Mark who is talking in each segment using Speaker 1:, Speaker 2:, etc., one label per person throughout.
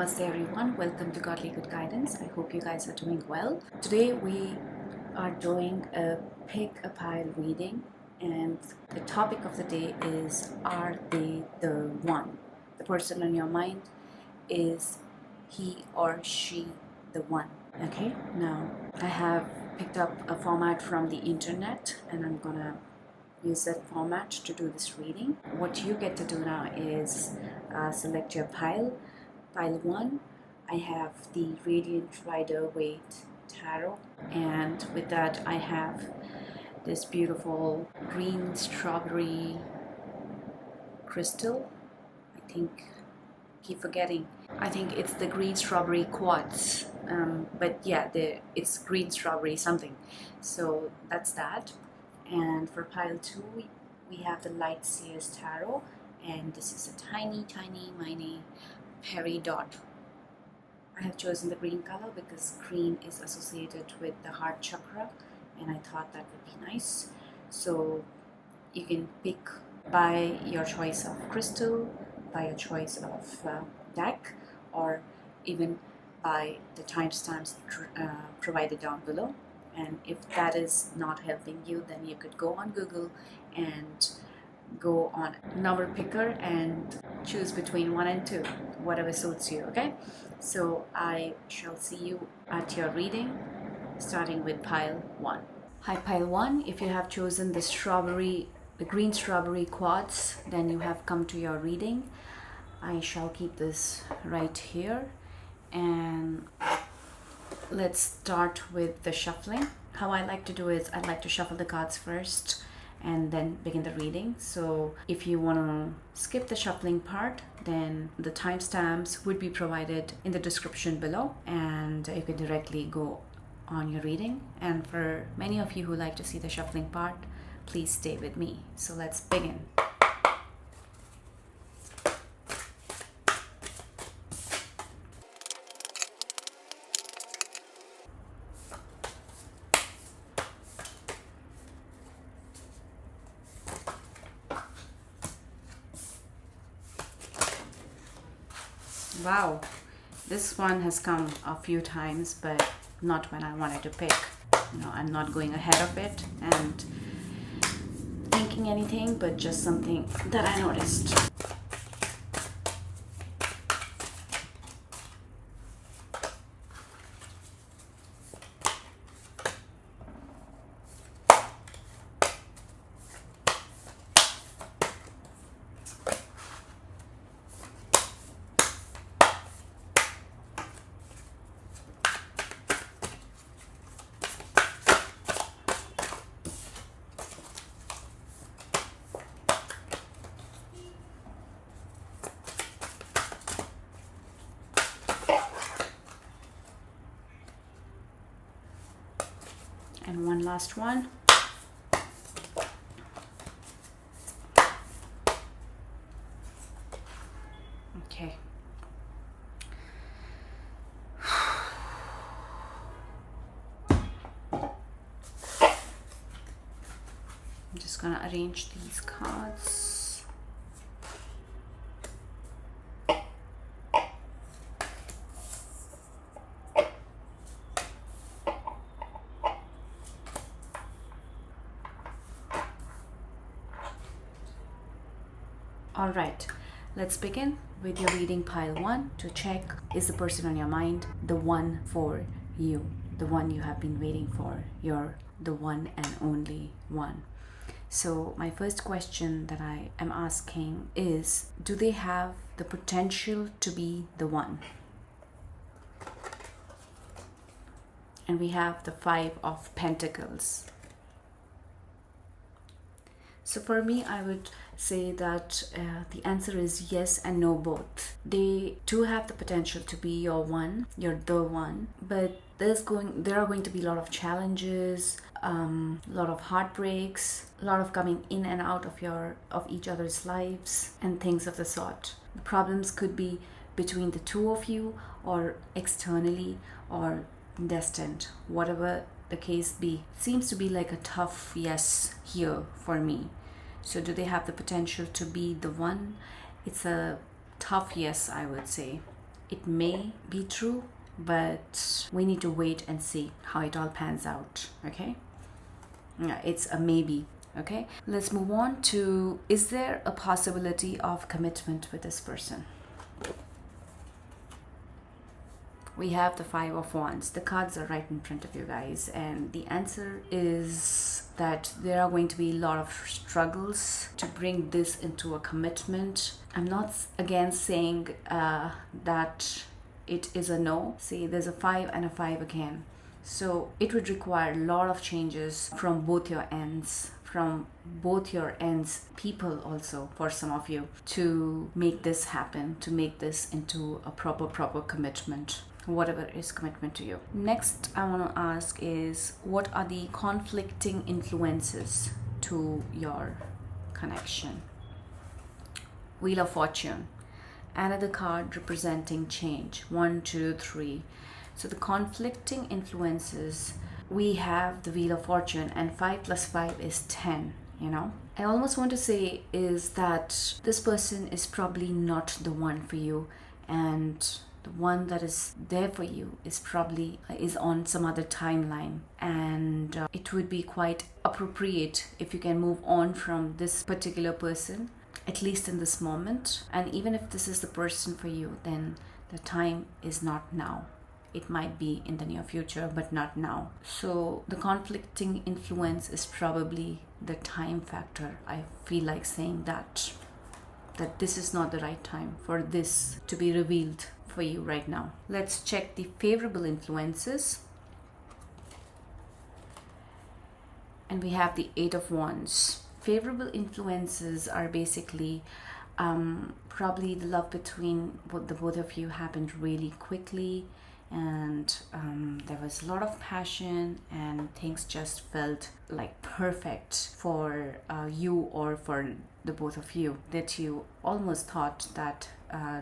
Speaker 1: Namaste everyone, welcome to Godly Good Guidance. I hope you guys are doing well. Today we are doing a pick a pile reading, and the topic of the day is, are they the one? The person on your mind, is he or she the one? Okay, now I have picked up a format from the internet and I'm gonna use that format to do this reading. What you get to do now is select your pile. Pile 1, I have the Radiant Rider-Waite Tarot, and with that I have this beautiful green strawberry crystal. I think it's the green strawberry quartz, but yeah, it's green strawberry something, so that's that. And for pile 2 we have the Light Seers Tarot, and this is a tiny mini peridot. I have chosen the green color because green is associated with the heart chakra, and I thought that would be nice. So you can pick by your choice of crystal, by your choice of deck, or even by the timestamps provided down below. And if that is not helping you, then you could go on Google and go on number picker and choose between 1 and 2, whatever suits you. Okay, so I shall see you at your reading, starting with pile 1. Hi pile 1, if you have chosen the green strawberry quartz, then you have come to your reading. I shall keep this right here, and let's start with the shuffling. How I like to do is I like to shuffle the cards first and then begin the reading. So if you want to skip the shuffling part, then the timestamps would be provided in the description below, and you can directly go on your reading. And for many of you who like to see the shuffling part, please stay with me. So let's begin. Wow, this one has come a few times, but not when I wanted to pick. I'm not going ahead of it and thinking anything, but just something that I noticed. And one last one. Okay. I'm just gonna arrange these cards. Alright, let's begin with your reading pile 1 to check, is the person on your mind the one for you, the one you have been waiting for, you're the one and only one. So my first question that I am asking is, do they have the potential to be the one? And we have the 5 of Pentacles. So for me, I would say that the answer is yes and no both. They do have the potential to be your one, you're the one, but there are going to be a lot of challenges, a lot of heartbreaks, a lot of coming in and out of each other's lives and things of the sort. The problems could be between the two of you, or externally, or destined, whatever the case be. It seems to be like a tough yes here for me. So do they have the potential to be the one? It's a tough yes, I would say. It may be true, but we need to wait and see how it all pans out. Okay, yeah, it's a maybe. Okay, let's move on to, is there a possibility of commitment with this person? We have the Five of Wands. The cards are right in front of you guys, and the answer is that there are going to be a lot of struggles to bring this into a commitment. I'm not again saying that it is a no. See, there's a 5 and a 5 again. So it would require a lot of changes from both your ends, people also, for some of you, to make this happen, to make this into a proper commitment, whatever is commitment to you. Next, I want to ask is, what are the conflicting influences to your connection? Wheel of Fortune, another card representing change. 1, 2, 3. So the conflicting influences, we have the Wheel of Fortune, and 5 plus 5 is 10, you know. I almost want to say is that this person is probably not the one for you, and the one that is there for you is probably is on some other timeline, and it would be quite appropriate if you can move on from this particular person, at least in this moment. And even if this is the person for you, then the time is not now. It might be in the near future, but not now. So the conflicting influence is probably the time factor. I feel like saying that this is not the right time for this to be revealed for you right now. Let's check the favorable influences. And we have the 8 of Wands. Favorable influences are basically probably the love between the both of you happened really quickly, and there was a lot of passion, and things just felt like perfect for you, or for the both of you, that you almost thought that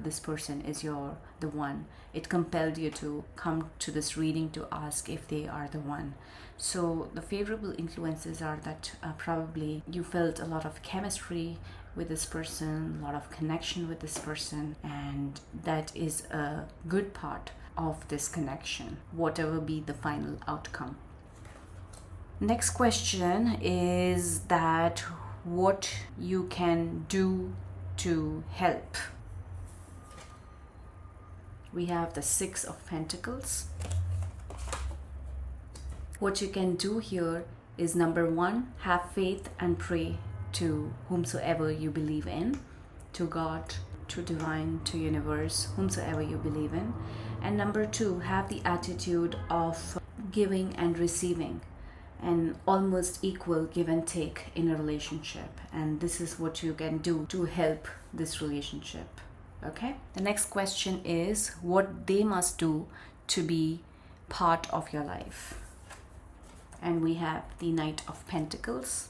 Speaker 1: this person is the one. It compelled you to come to this reading to ask if they are the one. So the favorable influences are that probably you felt a lot of chemistry with this person, a lot of connection with this person, and that is a good part of this connection, whatever be the final outcome. Next question is that what you can do to help. We have the 6 of Pentacles. What you can do here is, number 1, have faith and pray to whomsoever you believe in, to God, to divine, to universe, whomsoever you believe in. And number 2, have the attitude of giving and receiving, and almost equal give and take in a relationship. And this is what you can do to help this relationship. Okay, the next question is what they must do to be part of your life. And we have the Knight of Pentacles.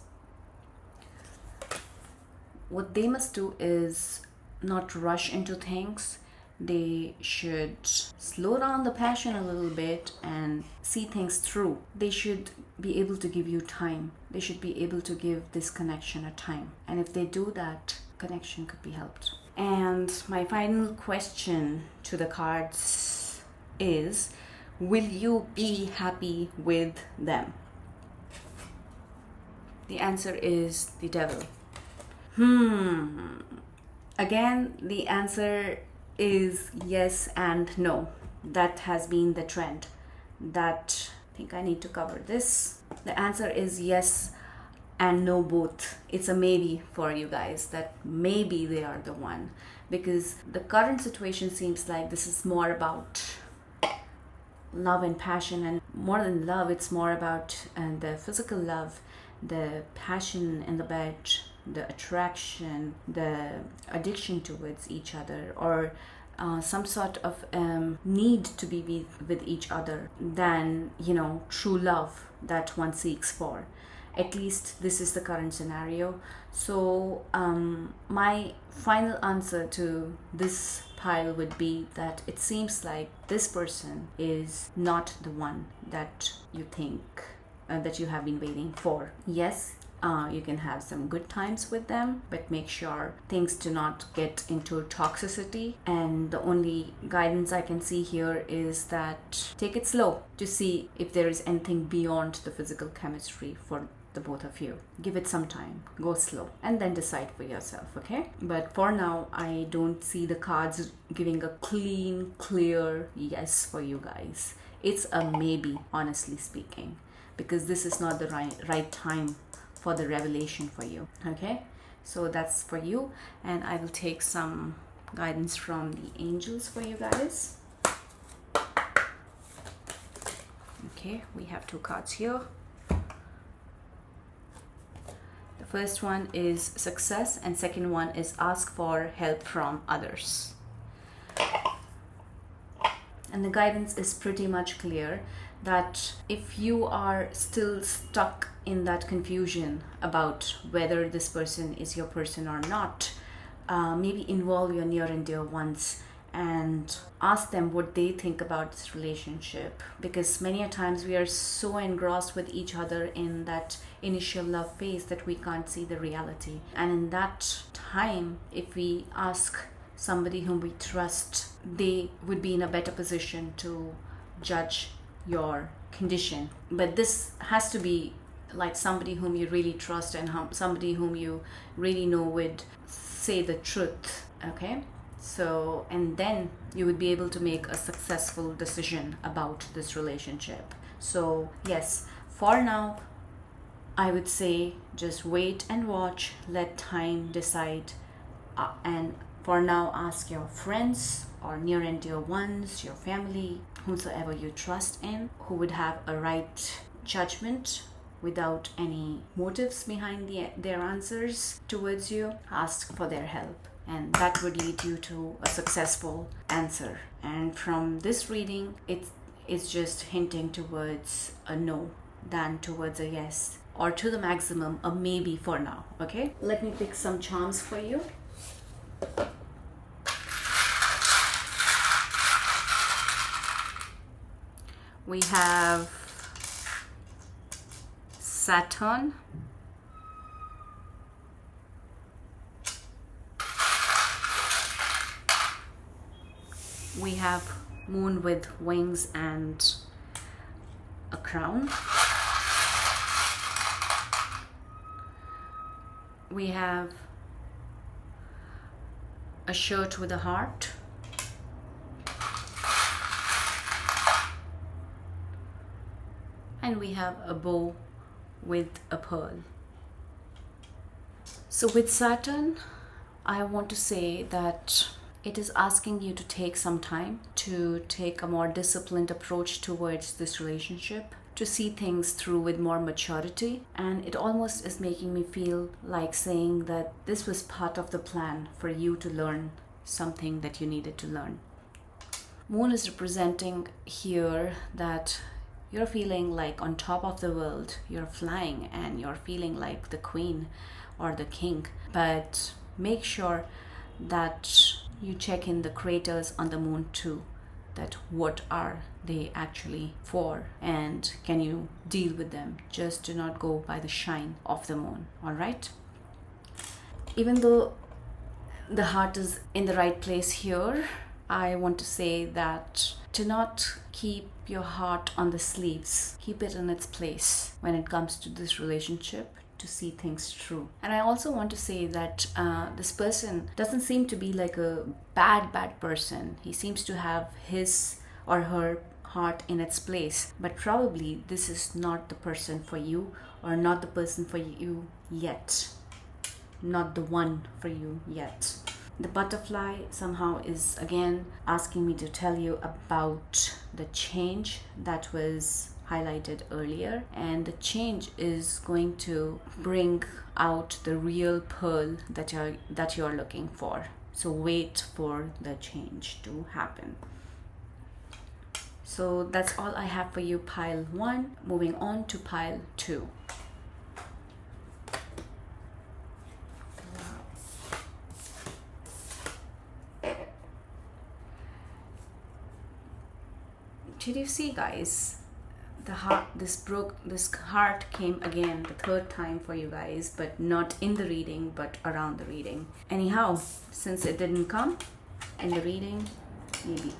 Speaker 1: What they must do is not rush into things. They should slow down the passion a little bit and see things through. They should be able to give you time. They should be able to give this connection a time. And if they do that, connection could be helped. And my final question to the cards is, will you be happy with them? The answer is the Devil. Again, the answer is yes and no. That has been the trend. That, I think I need to cover this. The answer is yes and no both. It's a maybe for you guys, that maybe they are the one, because the current situation seems like this is more about love and passion, and more than love, it's more about the physical love, the passion in the bed, the attraction, the addiction towards each other, or some sort of need to be with each other than, true love that one seeks for. At least this is the current scenario. So my final answer to this pile would be that it seems like this person is not the one that you think that you have been waiting for. Yes, You can have some good times with them, but make sure things do not get into toxicity. And the only guidance I can see here is that take it slow to see if there is anything beyond the physical chemistry for the both of you. Give it some time, go slow, and then decide for yourself, okay? But for now, I don't see the cards giving a clean, clear yes for you guys. It's a maybe, honestly speaking, because this is not the right time for the revelation for you, okay? So that's for you, and I will take some guidance from the angels for you guys. Okay, we have 2 cards here. The first one is success, and second one is ask for help from others. And the guidance is pretty much clear that if you are still stuck in that confusion about whether this person is your person or not, maybe involve your near and dear ones and ask them what they think about this relationship, because many a times we are so engrossed with each other in that initial love phase that we can't see the reality. And in that time, if we ask somebody whom we trust, they would be in a better position to judge your condition. But this has to be like somebody whom you really trust and somebody whom you really know would say the truth, okay? So, and then you would be able to make a successful decision about this relationship. So yes, for now, I would say just wait and watch, let time decide, and for now, ask your friends or near and dear ones, your family, whomsoever you trust in, who would have a right judgment without any motives behind their answers towards you. Ask for their help, and that would lead you to a successful answer. And from this reading, it's just hinting towards a no than towards a yes, or to the maximum a maybe for now, okay? Let me pick some charms for you. We have Saturn, we have Moon with wings and a crown, we have a shirt with a heart, and we have a bow with a pearl. So with Saturn, I want to say that it is asking you to take some time to take a more disciplined approach towards this relationship, to see things through with more maturity. And it almost is making me feel like saying that this was part of the plan for you to learn something that you needed to learn. Moon is representing here that you're feeling like on top of the world, you're flying and you're feeling like the queen or the king. But make sure that you check in the craters on the moon too, that what are they actually for and can you deal with them. Just do not go by the shine of the moon, all right? Even though the heart is in the right place here, I want to say that do not keep your heart on the sleeves. Keep it in its place when it comes to this relationship, to see things through. And I also want to say that this person doesn't seem to be like a bad person. He seems to have his or her heart in its place, but probably this is not the person for you, or not the person for you yet, not the one for you yet. The butterfly somehow is again asking me to tell you about the change that was highlighted earlier, and the change is going to bring out the real pearl that you're looking for. So wait for the change to happen. So that's all I have for you, pile 1. Moving on to pile 2. Did you see, guys? this heart came again the third time for you guys, but not in the reading, but around the reading. Anyhow, since it didn't come in the reading, maybe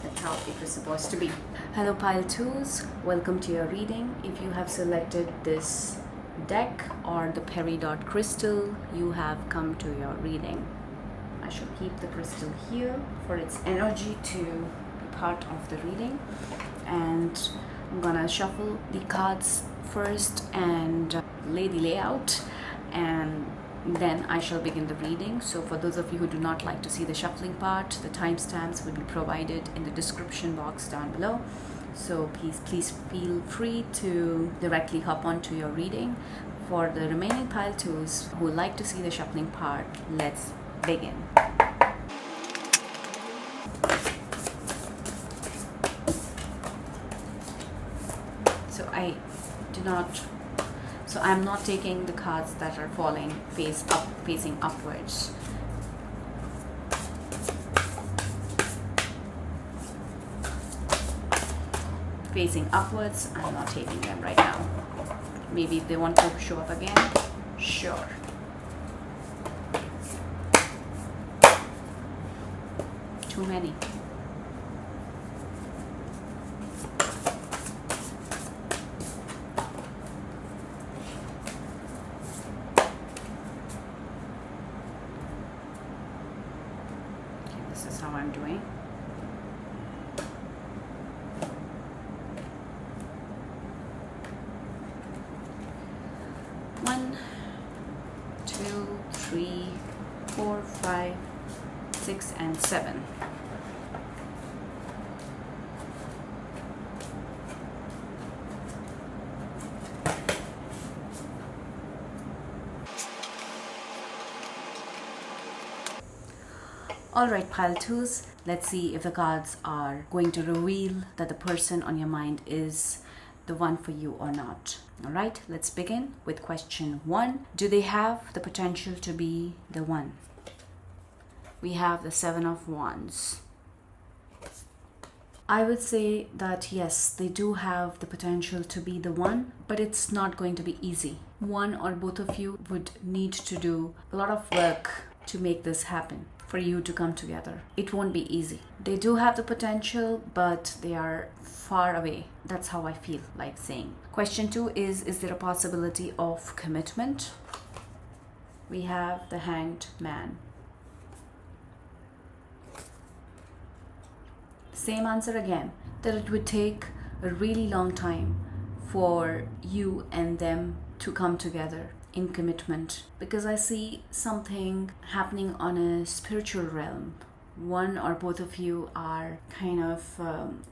Speaker 1: that's how it was supposed to be. Hello pile 2s, welcome to your reading. If you have selected this deck or the peridot crystal, you have come to your reading. I shall keep the crystal here for its energy to be part of the reading, and I'm gonna shuffle the cards first and lay the layout, and then I shall begin the reading. So for those of you who do not like to see the shuffling part, the timestamps will be provided in the description box down below. So please feel free to directly hop on to your reading. For the remaining pile 2s who like to see the shuffling part, let's begin. So I'm not taking the cards that are falling facing upwards. Facing upwards, I'm not taking them right now. Maybe if they want to show up again, sure. Too many. This is how I'm doing. One, 2, 3, 4, 5, 6, and 7. Alright pile 2s, let's see if the cards are going to reveal that the person on your mind is the one for you or not. Alright, let's begin with question 1. Do they have the potential to be the one? We have the 7 of Wands. I would say that yes, they do have the potential to be the one, but it's not going to be easy. One or both of you would need to do a lot of work to make this happen, for you to come together. It won't be easy. They do have the potential, but they are far away. That's how I feel like saying. Question 2 is there a possibility of commitment? We have the Hanged Man. Same answer again, that it would take a really long time for you and them to come together in commitment, because I see something happening on a spiritual realm. One or both of you are kind of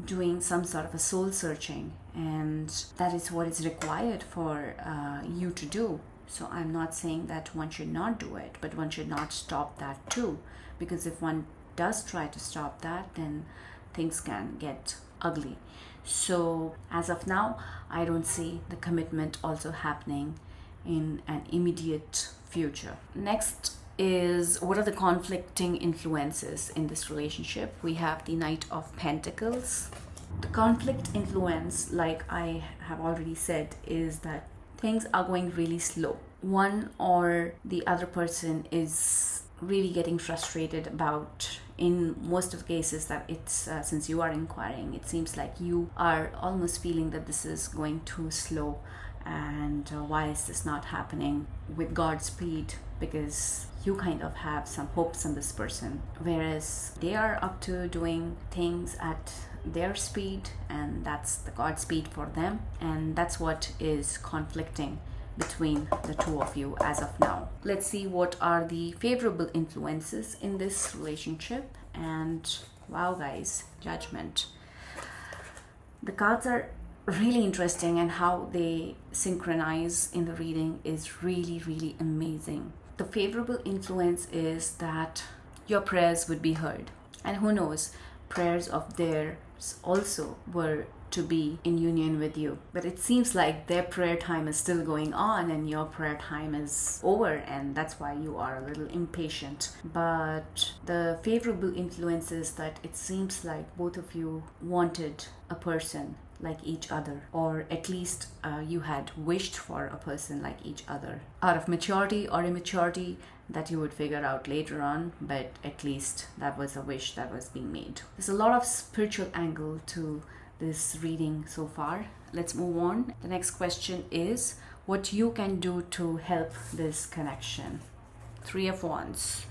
Speaker 1: doing some sort of a soul searching, and that is what is required for you to do. So I'm not saying that one should not do it, but one should not stop that too, because if one does try to stop that, then things can get ugly. So as of now, I don't see the commitment also happening in an immediate future. Next is, what are the conflicting influences in this relationship? We have the Knight of Pentacles. The conflict influence, like I have already said, is that things are going really slow. One or the other person is really getting frustrated about, in most of the cases that it's since you are inquiring, it seems like you are almost feeling that this is going too slow, and why is this not happening with God's speed, because you kind of have some hopes on this person, whereas they are up to doing things at their speed, and that's the God speed for them, and that's what is conflicting between the two of you as of now. Let's see what are the favorable influences in this relationship. And wow guys, Judgment. The cards are really interesting, and how they synchronize in the reading is really amazing. The favorable influence is that your prayers would be heard, and who knows, prayers of theirs also were to be in union with you, but it seems like their prayer time is still going on and your prayer time is over, and that's why you are a little impatient. But the favorable influence is that it seems like both of you wanted a person like each other, or at least you had wished for a person like each other. Out of maturity or immaturity, that you would figure out later on, but at least that was a wish that was being made. There's a lot of spiritual angle to this reading so far. Let's move on. The next question is what you can do to help this connection. 3 of Wands.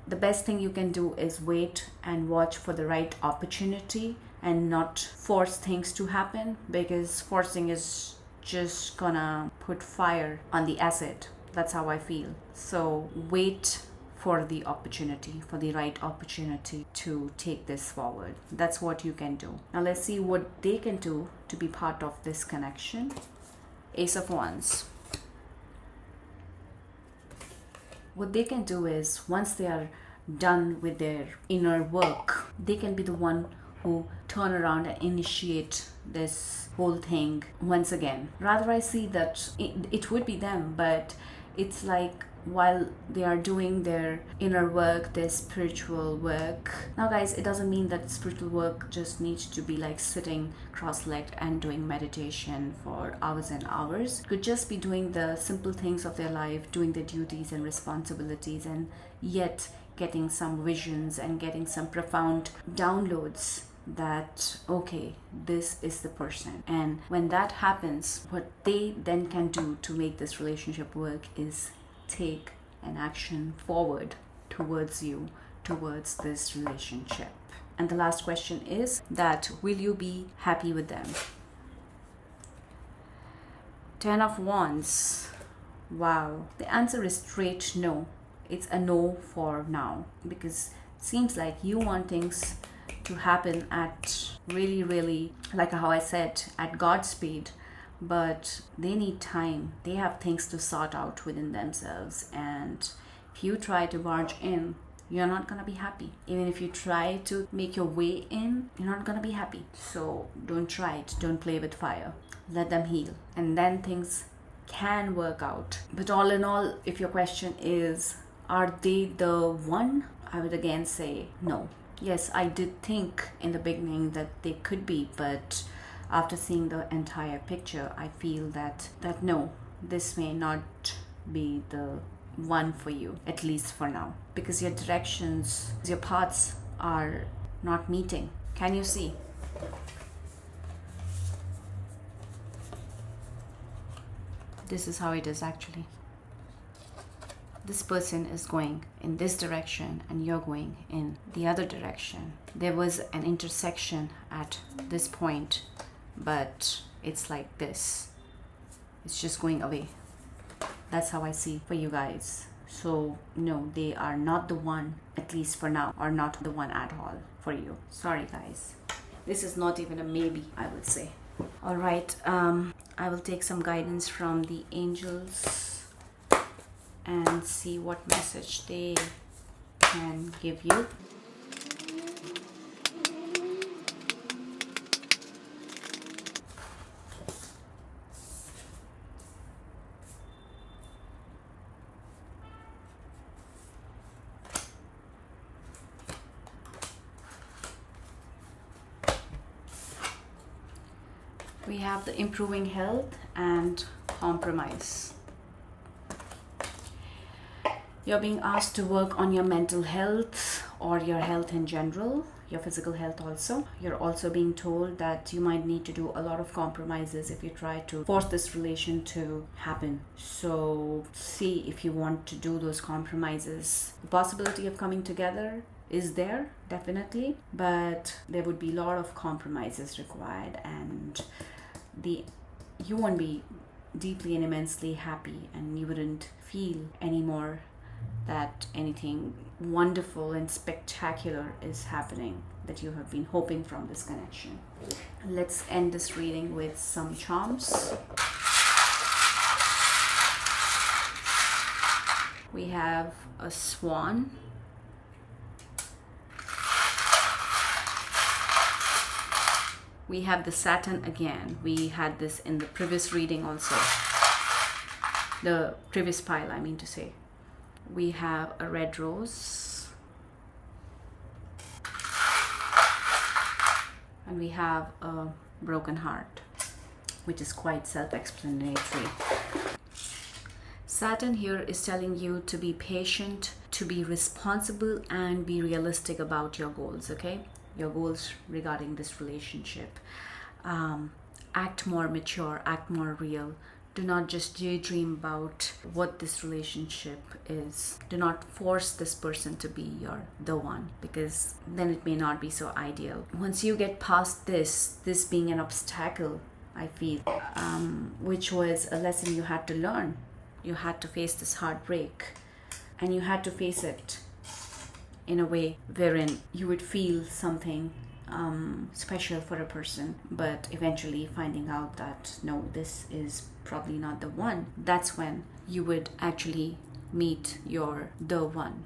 Speaker 1: The best thing you can do is wait and watch for the right opportunity and not force things to happen, because forcing is just gonna put fire on the acid. That's how I feel. So wait for the opportunity, for the right opportunity to take this forward. That's what you can do. Now let's see what they can do to be part of this connection. Ace of Wands. What they can do is, once they are done with their inner work, they can be the one who turn around and initiate this whole thing once again. Rather, I see that it would be them, but it's like while they are doing their inner work, their spiritual work. Now guys, it doesn't mean that spiritual work just needs to be like sitting cross-legged and doing meditation for hours and hours. Could just be doing the simple things of their life, doing their duties and responsibilities, and yet getting some visions and getting some profound downloads that, okay, this is the person. And when that happens, what they then can do to make this relationship work is take an action forward towards you, towards this relationship. And the last question is that, will you be happy with them? 10 of Wands. Wow. The answer is straight no. It's a no for now, because it seems like you want things to happen at really, like how I said, at God's speed. But they need time. They have things to sort out within themselves, and if you try to barge in, you're not gonna be happy. Even if you try to make your way in, you're not gonna be happy. So don't try it. Don't play with fire. Let them heal, and then things can work out. But all in all, if your question is, are they the one? I would again say no. Yes, I did think in the beginning that they could be, but after seeing the entire picture, I feel that no, this may not be the one for you, at least for now, because your directions, your paths are not meeting. Can you see? This is how it is actually. This person is going in this direction and you're going in the other direction. There was an intersection at this point, but it's like this. It's just going away. That's how I see for you guys. So no, they are not the one, at least for now, or not the one at all for you. Sorry guys. This is not even a maybe, I would say. All right, I will take some guidance from the angels and see what message they can give you. We have the improving health and compromise. You're being asked to work on your mental health or your health in general, your physical health also. You're also being told that you might need to do a lot of compromises if you try to force this relation to happen. So see if you want to do those compromises. The possibility of coming together is there, definitely, but there would be a lot of compromises required, and you won't be deeply and immensely happy, and you wouldn't feel anymore that anything wonderful and spectacular is happening that you have been hoping from this connection. Let's end this reading with some charms. We have a swan. We have the Saturn again. We had this in the previous reading also. The previous pile, I mean to say. We have a red rose. and we have a broken heart, which is quite self-explanatory. Saturn here is telling you to be patient, to be responsible, and be realistic about your goals, okay? Your goals regarding this relationship. Act more mature, act more real. Do not just daydream about what this relationship is. Do not force this person to be the one, because then it may not be so ideal. Once you get past this being an obstacle, I feel, which was a lesson you had to learn. You had to face this heartbreak, and you had to face it in a way wherein you would feel something special for a person, but eventually finding out that no, this is probably not the one. That's when you would actually meet the one.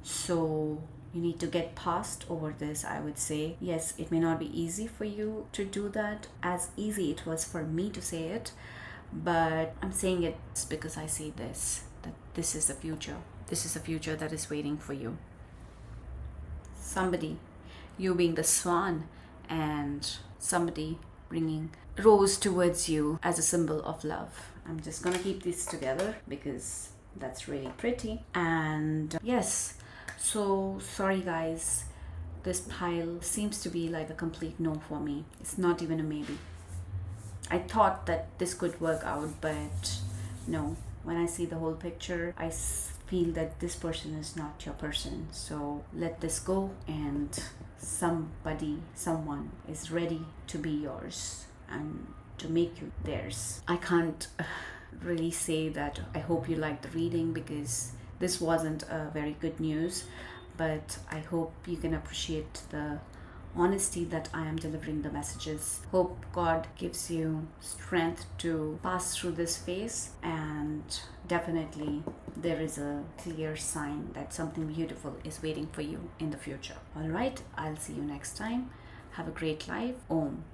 Speaker 1: So you need to get past over this, I would say. Yes, it may not be easy for you to do that, as easy it was for me to say it, but I'm saying it because I see that this is the future. This is the future that is waiting for you. Somebody, you being the swan, and somebody bringing rose towards you as a symbol of love. I'm just gonna keep this together because that's really pretty. And yes, so sorry guys, this pile seems to be like a complete no for me. It's not even a maybe. I thought that this could work out, but no. When I see the whole picture, I feel that this person is not your person. So let this go, and someone is ready to be yours and to make you theirs. I can't really say that I hope you liked the reading, because this wasn't a very good news, but I hope you can appreciate the honesty that I am delivering the messages. Hope God gives you strength to pass through this phase, and definitely there is a clear sign that something beautiful is waiting for you in the future. All right, I'll see you next time. Have a great life. Om.